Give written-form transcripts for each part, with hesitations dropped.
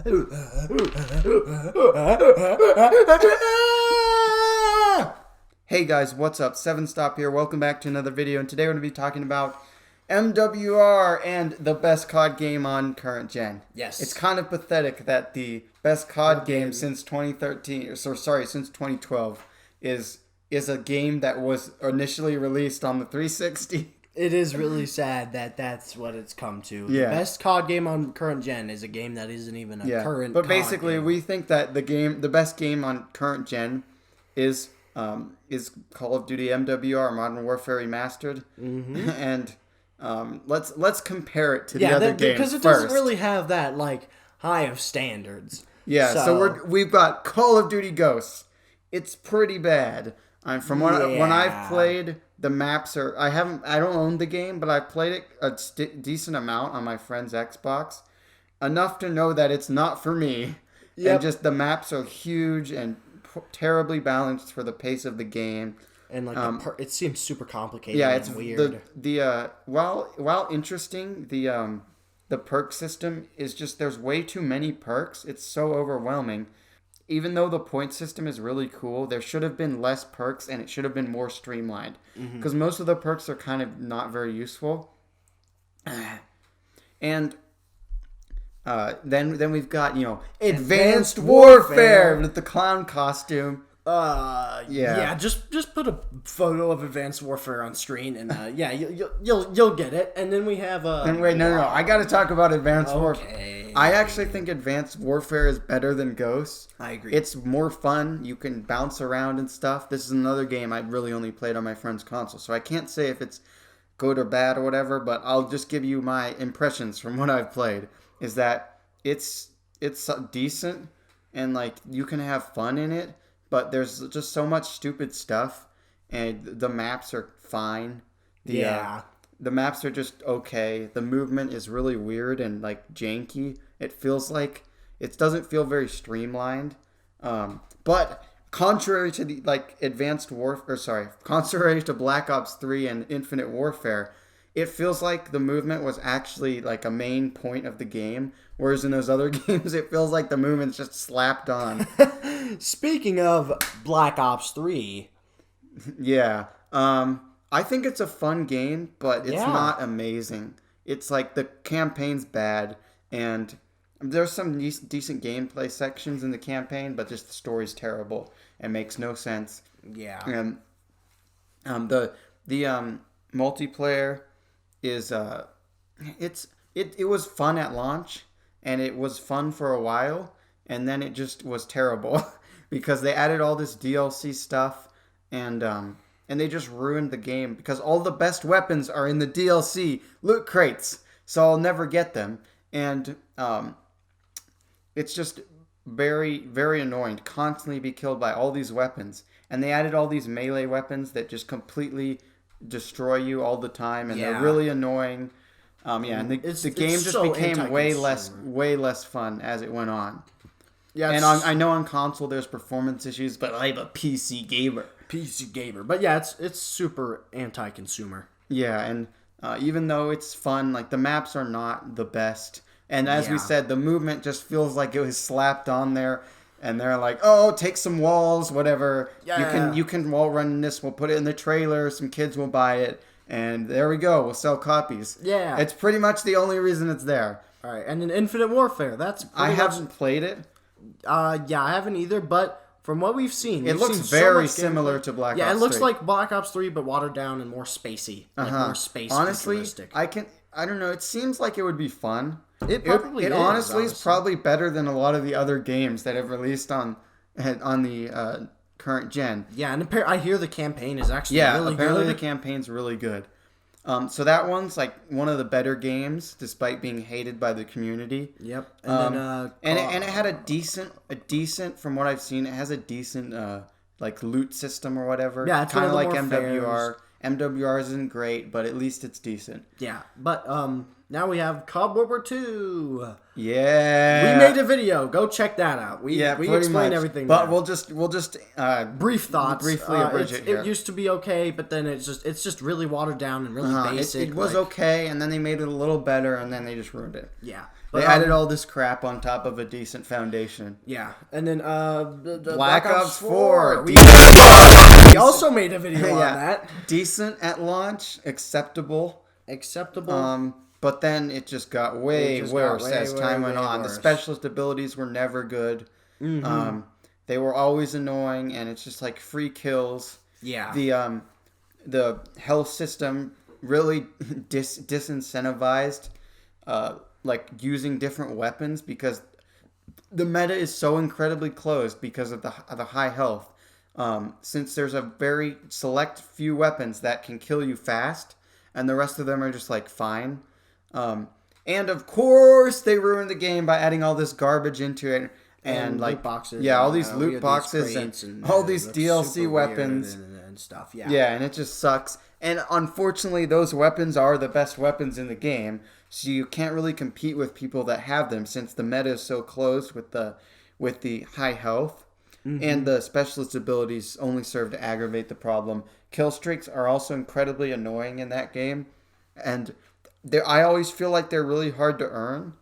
Hey guys, what's up? 7stop here. Welcome back to another video, and today we're going to be talking about MWR and the best COD game on current gen. Yes. It's kind of pathetic that the best COD game since 2013, since 2012 is a game that was initially released on the 360. It is really sad that that's what it's come to. Yeah. The best COD game on current gen is a game that isn't even a current But COD basically, game. we think that the best game on current gen is Call of Duty MWR, Modern Warfare Remastered, and let's compare it to the other games because it first. doesn't really have that like high of standards. Yeah, so we've got Call of Duty Ghosts. It's pretty bad. From when I've played, the maps are. I don't own the game, but I've played it a decent amount on my friend's Xbox, enough to know that it's not for me. Yep. And just the maps are huge and terribly balanced for the pace of the game. And like it seems super complicated. Yeah, it's weird. While interesting, the perk system is just there's way too many perks. It's so overwhelming. Even though the point system is really cool, there should have been less perks and it should have been more streamlined. Because most of the perks are kind of not very useful. And then we've got, Advanced Warfare with the clown costume. Just put a photo of Advanced Warfare on screen, and you'll get it. And then we have And wait, no, I got to talk about Advanced Warfare. I actually think Advanced Warfare is better than Ghosts. I agree. It's more fun. You can bounce around and stuff. This is another game I really only played on my friend's console, so I can't say if it's good or bad or whatever. But I'll just give you my impressions from what I've played. Is that it's decent and like you can have fun in it. But there's just so much stupid stuff, and the maps are fine. The maps are just okay. The movement is really weird and like janky. It feels like it doesn't feel very streamlined. But contrary to the contrary to Black Ops 3 and Infinite Warfare, it feels like the movement was actually like a main point of the game, whereas in those other games, it feels like the movement's just slapped on. Speaking of Black Ops 3. Yeah. I think it's a fun game, but it's not amazing. It's like the campaign's bad, and there's some decent gameplay sections in the campaign, but just the story's terrible and makes no sense. Yeah. And the multiplayer is it was fun at launch, and it was fun for a while, and then it just was terrible because they added all this DLC stuff, and they just ruined the game because all the best weapons are in the DLC loot crates, so I'll never get them, and it's just very, very annoying to constantly be killed by all these weapons, and they added all these melee weapons that just completely destroy you all the time, and they're really annoying. And the game just became way less fun as it went on. Yeah, and I know on console there's performance issues, but I'm a PC gamer. But yeah, it's super anti-consumer. Yeah, and even though it's fun, like the maps are not the best, and as we said, the movement just feels like it was slapped on there. And they're like, oh, take some walls, whatever. Yeah. You can wall run this. We'll put it in the trailer. Some kids will buy it. And there we go. We'll sell copies. Yeah. It's pretty much the only reason it's there. All right. And in Infinite Warfare, I haven't played it. I haven't either. But from what we've seen, it looks very similar to Black Ops 3. Yeah, it looks like Black Ops 3, but watered down and more spacey. Like more space futuristic. Honestly, I don't know. It seems like it would be fun. It honestly is probably better than a lot of the other games that have released on the current gen. Yeah, and I hear the campaign is actually really good. Yeah, apparently the campaign's really good. So that one's like one of the better games, despite being hated by the community. Yep. And it had a decent, from what I've seen, it has a decent like loot system or whatever. Yeah, it's kind of like MWR. MWR. MWR isn't great, but at least it's decent. Yeah, but Now we have COD World War 2. Yeah. We made a video. Go check that out. We explain much. everything. But there. we'll just brief thoughts. Briefly abridge it here. It used to be okay, but then it's just really watered down and really basic. It was okay, and then they made it a little better, and then they just ruined it. Yeah. They added all this crap on top of a decent foundation. Yeah, and then the Black Ops 4. We also made a video on that. Decent at launch, acceptable. But then it just got way worse as time went on. The specialist abilities were never good. Mm-hmm. They were always annoying, and it's just like free kills. Yeah. The health system really disincentivized like using different weapons because the meta is so incredibly closed because of the high health. Since there's a very select few weapons that can kill you fast, and the rest of them are just like fine. And of course they ruined the game by adding all this garbage into it and like loot boxes. Yeah, all these loot boxes and all these DLC weapons and stuff. Yeah, and it just sucks. And unfortunately, those weapons are the best weapons in the game, so you can't really compete with people that have them since the meta is so closed with the high health. Mm-hmm. And the specialist abilities only serve to aggravate the problem. Kill streaks are also incredibly annoying in that game, and I always feel like they're really hard to earn.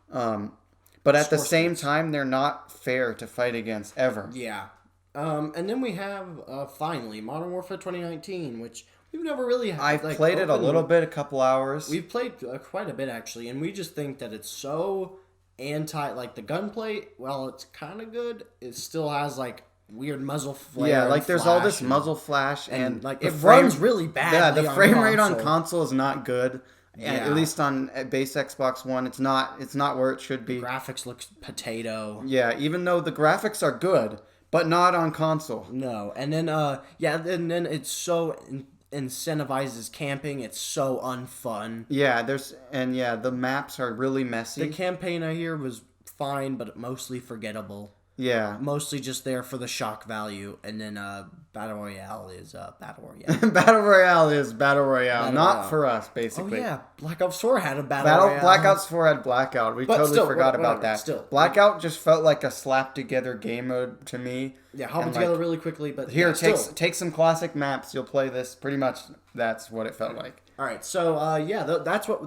But at the same time, they're not fair to fight against ever. Yeah. And then we have finally Modern Warfare 2019, which we've never really had. I've played it a little bit, a couple hours. We've played quite a bit actually, and we just think that it's so like the gunplay. Well, it's kind of good. It still has like weird muzzle flare. Yeah, like there's all this muzzle flash, and like it runs really bad. Yeah, the frame rate on console is not good. Yeah. At least on base Xbox One, it's not where it should be. The graphics looks potato. Yeah, even though the graphics are good, but not on console. No, and then and then it's so incentivizes camping. It's so unfun. Yeah, the maps are really messy. The campaign I hear was fine, but mostly forgettable. Yeah. Mostly just there for the shock value. And then Battle Royale is Battle Royale. Battle Royale is Battle Royale. Not for us, basically. Oh, yeah. Black Ops 4 had a Battle Royale. Black Ops 4 had Blackout. We totally forgot about that. Blackout just felt like a slap-together game mode to me. Yeah, hop it together really quickly. But here, take some classic maps. You'll play this. Pretty much that's what it felt like. All right, so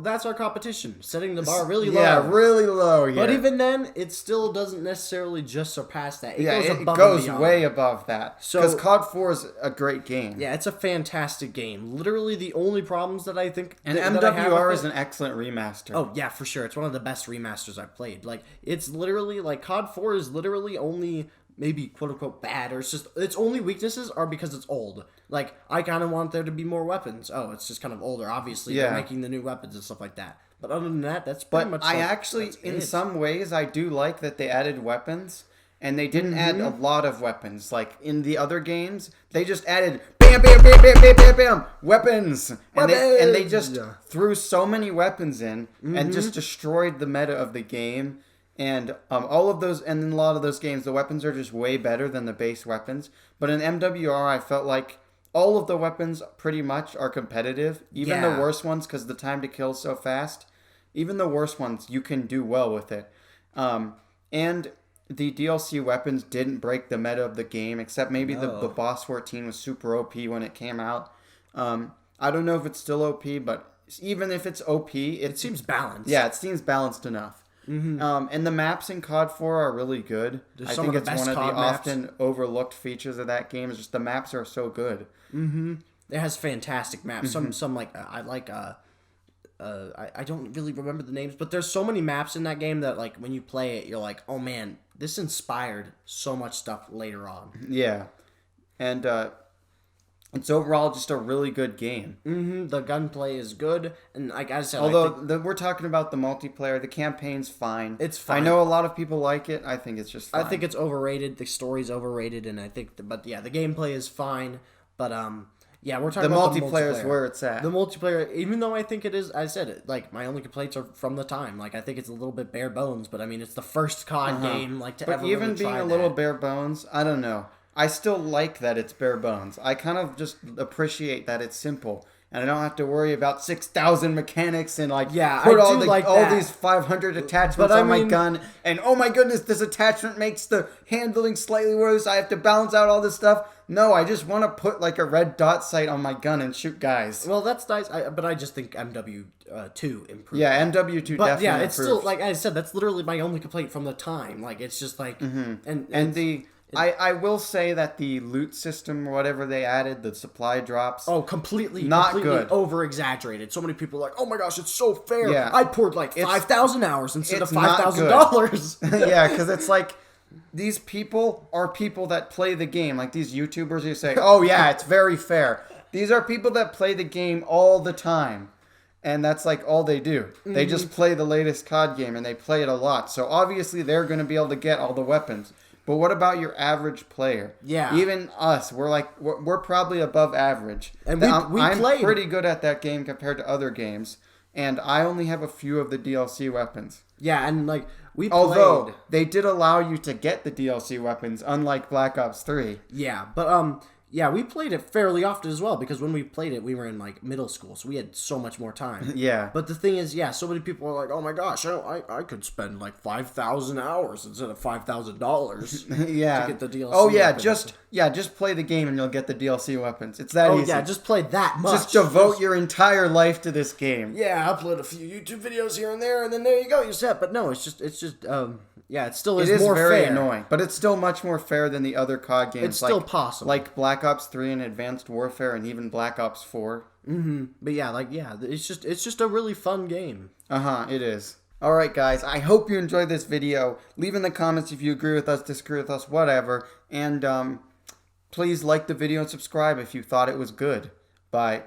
that's our competition, setting the bar really low. Yeah, really low. Yeah. But even then, it still doesn't necessarily just surpass that. It goes way above that. Because COD 4 is a great game. Yeah, it's a fantastic game. Literally, the only problems that I think and MWR is an excellent remaster. Oh yeah, for sure. It's one of the best remasters I've played. Like it's literally like COD 4 is literally only maybe quote unquote bad, or it's just its only weaknesses are because it's old. Like I kind of want there to be more weapons. Oh, it's just kind of older. Obviously, they're making the new weapons and stuff like that. But other than that, that's pretty much. I actually, in some ways, I do like that they added weapons, and they didn't add a lot of weapons. Like in the other games, they just added bam, bam, bam, bam, bam, bam, bam, weapons, and they just threw so many weapons in and just destroyed the meta of the game. And all of those, and in a lot of those games, the weapons are just way better than the base weapons. But in MWR, I felt like all of the weapons pretty much are competitive. Even the worst ones, because the time to kill is so fast. Even the worst ones, you can do well with it. And the DLC weapons didn't break the meta of the game, except maybe the Boss 14 was super OP when it came out. I don't know if it's still OP, but even if it's OP, it seems balanced. Yeah, it seems balanced enough. Mm-hmm. And the maps in COD 4 are really good. I think it's one of the often overlooked features of that game is just the maps are so good. Mm-hmm. It has fantastic maps. Some like I like I don't really remember the names, but there's so many maps in that game that like when you play it, you're like, oh man, this inspired so much stuff later on. Yeah, and it's overall just a really good game. Mm-hmm. The gunplay is good, and like I said, although we're talking about the multiplayer, the campaign's fine. It's fine. I know a lot of people like it. I think it's just fine. I think it's overrated. The story's overrated, and I think, the gameplay is fine. But we're talking about the multiplayer. Is where it's at. The multiplayer, even though I think it is, I said it. Like my only complaints are from the time. Like I think it's a little bit bare bones, but I mean it's the first COD game. Like to but ever even really being try a little bare bones, I don't know. I still like that it's bare bones. I kind of just appreciate that it's simple. and I don't have to worry about 6,000 mechanics and like Yeah, put I all do the like all that. these 500 attachments But I on my mean- gun, and oh my goodness, this attachment makes the handling slightly worse. I have to balance out all this stuff. No, I just want to put like a red dot sight on my gun and shoot guys. Well, that's nice, but I just think MW2 improved. Yeah, MW2 But definitely yeah, it's improved. still, like I said, that's literally my only complaint from the time. Like, it's just like, I will say that the loot system or whatever they added, the supply drops. completely good. over exaggerated. So many people are like, oh my gosh, it's so fair. Yeah. I poured like 5,000 hours instead of it's not $5,000. Yeah, because it's like these people are people that play the game. Like these YouTubers who say, "Oh yeah, it's very fair." These are people that play the game all the time, and that's like all they do. They just play the latest COD game and they play it a lot. So obviously they're going to be able to get all the weapons. But what about your average player? Yeah. Even us, we're probably above average. And we I'm played pretty good at that game compared to other games, and I only have a few of the DLC weapons. Yeah, and like we played. Although they did allow you to get the DLC weapons, unlike Black Ops 3. Yeah, but yeah, we played it fairly often as well because when we played it, we were in like middle school, so we had so much more time. Yeah. But the thing is, yeah, so many people are like, "Oh my gosh, I could spend like 5,000 hours instead of $5,000." Yeah. To get the DLC. Oh yeah, weapons. just play the game and you'll get the DLC weapons. It's that easy. Yeah, just play that much. Just devote your entire life to this game. Yeah, upload a few YouTube videos here and there, and then there you go, you're set. But no, it's just yeah, it still is more very fair. annoying, but it's still much more fair than the other COD games. It's still possible. Like Black Ops 3 and Advanced Warfare, and even Black Ops 4. But yeah, it's just a really fun game. It is. Alright guys, I hope you enjoyed this video. Leave in the comments if you agree with us, disagree with us, whatever. And please like the video and subscribe if you thought it was good. Bye.